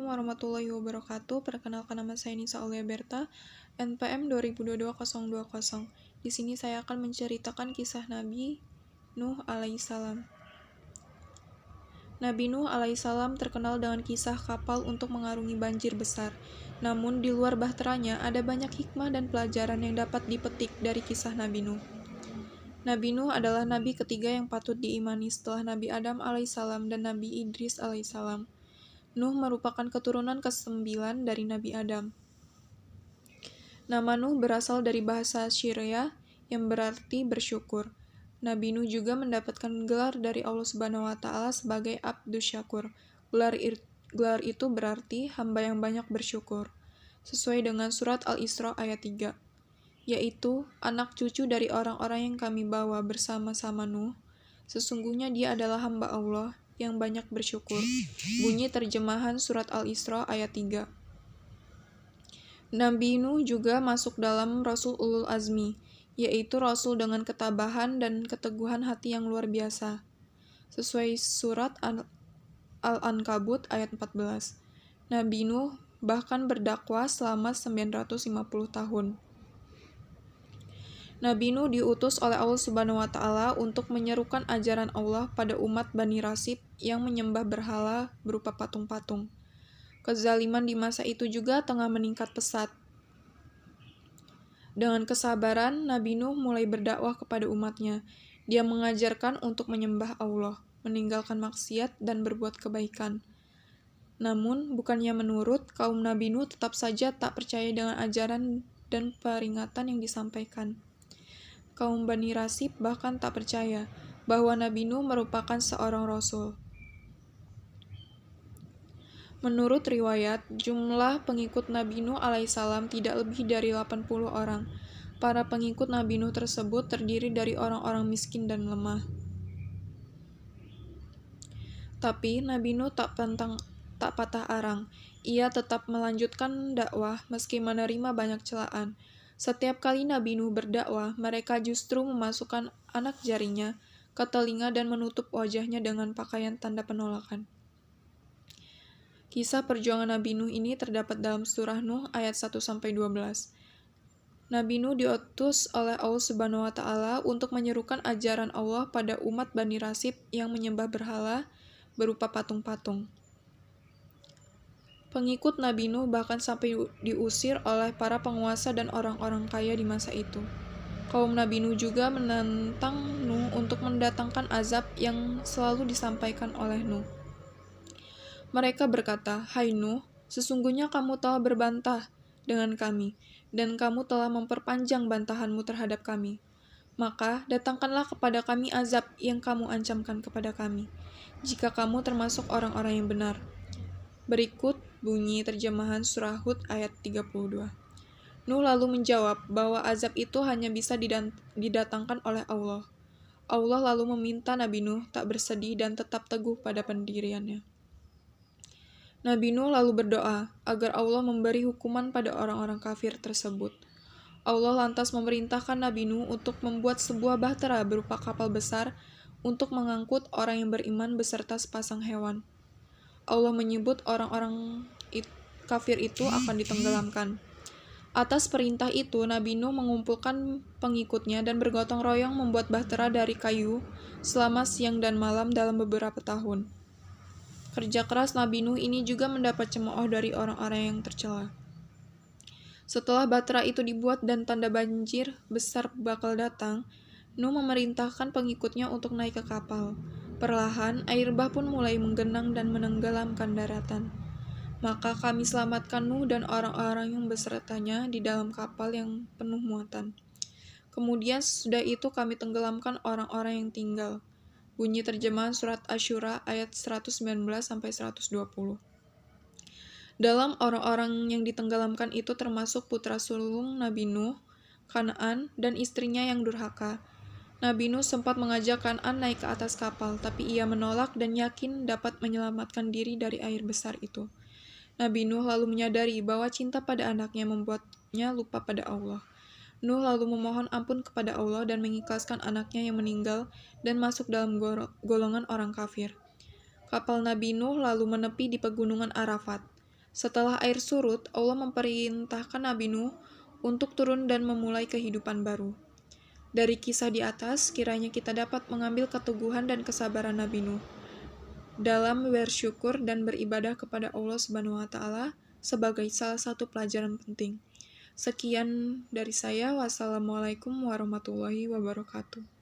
Assalamualaikum warahmatullahi wabarakatuh. Perkenalkan, nama saya Nisa Aulia Berta, NPM 2022-020. Di sini saya akan menceritakan kisah Nabi Nuh alaihissalam. Nabi Nuh alaihissalam terkenal dengan kisah kapal untuk mengarungi banjir besar. Namun di luar bahteranya ada banyak hikmah dan pelajaran yang dapat dipetik dari kisah Nabi Nuh. Nabi Nuh adalah nabi ketiga yang patut diimani setelah Nabi Adam alaihissalam dan Nabi Idris alaihissalam. Nuh merupakan keturunan ke-9 dari Nabi Adam. Nama Nuh berasal dari bahasa Syria yang berarti bersyukur. Nabi Nuh juga mendapatkan gelar dari Allah Subhanahu wa taala sebagai Abdus Syakur. Gelar itu berarti hamba yang banyak bersyukur. Sesuai dengan surat Al-Isra ayat 3, yaitu anak cucu dari orang-orang yang kami bawa bersama-sama Nuh. Sesungguhnya dia adalah hamba Allah yang banyak bersyukur. Bunyi terjemahan surat Al-Isra ayat 3. Nabi Nuh juga masuk dalam Rasul Ulul Azmi, yaitu Rasul dengan ketabahan dan keteguhan hati yang luar biasa. Sesuai surat Al-Ankabut ayat 14. Nabi Nuh bahkan berdakwah selama 950 tahun. Nabi Nuh diutus oleh Allah Subhanahu wa taala untuk menyerukan ajaran Allah pada umat Bani Rasib yang menyembah berhala berupa patung-patung. Kezaliman di masa itu juga tengah meningkat pesat. Dengan kesabaran, Nabi Nuh mulai berdakwah kepada umatnya. Dia mengajarkan untuk menyembah Allah, meninggalkan maksiat dan berbuat kebaikan. Namun, bukannya menurut, kaum Nabi Nuh tetap saja tak percaya dengan ajaran dan peringatan yang disampaikan. Kaum Bani Rasib bahkan tak percaya bahwa Nabi Nuh merupakan seorang rasul. Menurut riwayat, jumlah pengikut Nabi Nuh alaihissalam tidak lebih dari 80 orang. Para pengikut Nabi Nuh tersebut terdiri dari orang-orang miskin dan lemah. Tapi Nabi Nuh tak patah arang. Ia tetap melanjutkan dakwah meski menerima banyak celaan. Setiap kali Nabi Nuh berdakwah, mereka justru memasukkan anak jarinya ke telinga dan menutup wajahnya dengan pakaian tanda penolakan. Kisah perjuangan Nabi Nuh ini terdapat dalam surah Nuh ayat 1-12. Nabi Nuh diutus oleh Allah Subhanahu wa taala untuk menyerukan ajaran Allah pada umat Bani Rasib yang menyembah berhala berupa patung-patung. Pengikut Nabi Nuh bahkan sampai diusir oleh para penguasa dan orang-orang kaya di masa itu. Kaum Nabi Nuh juga menentang Nuh untuk mendatangkan azab yang selalu disampaikan oleh Nuh. Mereka berkata, "Hai Nuh, sesungguhnya kamu telah berbantah dengan kami, dan kamu telah memperpanjang bantahanmu terhadap kami. Maka datangkanlah kepada kami azab yang kamu ancamkan kepada kami, jika kamu termasuk orang-orang yang benar." Berikut bunyi terjemahan surah Hud ayat 32. Nuh lalu menjawab bahwa azab itu hanya bisa didatangkan oleh Allah. Allah lalu meminta Nabi Nuh tak bersedih dan tetap teguh pada pendiriannya. Nabi Nuh lalu berdoa agar Allah memberi hukuman pada orang-orang kafir tersebut. Allah lantas memerintahkan Nabi Nuh untuk membuat sebuah bahtera berupa kapal besar untuk mengangkut orang yang beriman beserta sepasang hewan. Allah menyebut orang-orang kafir itu akan ditenggelamkan. Atas perintah itu, Nabi Nuh mengumpulkan pengikutnya dan bergotong royong membuat bahtera dari kayu selama siang dan malam dalam beberapa tahun. Kerja keras Nabi Nuh ini juga mendapat cemooh dari orang-orang yang tercela. Setelah bahtera itu dibuat dan tanda banjir besar bakal datang, Nuh memerintahkan pengikutnya untuk naik ke kapal. Perlahan, air bah pun mulai menggenang dan menenggelamkan daratan. Maka kami selamatkan Nuh dan orang-orang yang besertanya di dalam kapal yang penuh muatan. Kemudian sesudah itu kami tenggelamkan orang-orang yang tinggal. Bunyi terjemahan surat Asy-Syura ayat 119-120. Dalam orang-orang yang ditenggelamkan itu termasuk putra sulung Nabi Nuh, Kan'an, dan istrinya yang durhaka. Nabi Nuh sempat mengajak Kan'an naik ke atas kapal, tapi ia menolak dan yakin dapat menyelamatkan diri dari air besar itu. Nabi Nuh lalu menyadari bahwa cinta pada anaknya membuatnya lupa pada Allah. Nuh lalu memohon ampun kepada Allah dan mengikhlaskan anaknya yang meninggal dan masuk dalam golongan orang kafir. Kapal Nabi Nuh lalu menepi di pegunungan Arafat. Setelah air surut, Allah memerintahkan Nabi Nuh untuk turun dan memulai kehidupan baru. Dari kisah di atas, kiranya kita dapat mengambil keteguhan dan kesabaran Nabi Nuh dalam bersyukur dan beribadah kepada Allah Subhanahu wa taala sebagai salah satu pelajaran penting. Sekian dari saya. Wassalamualaikum warahmatullahi wabarakatuh.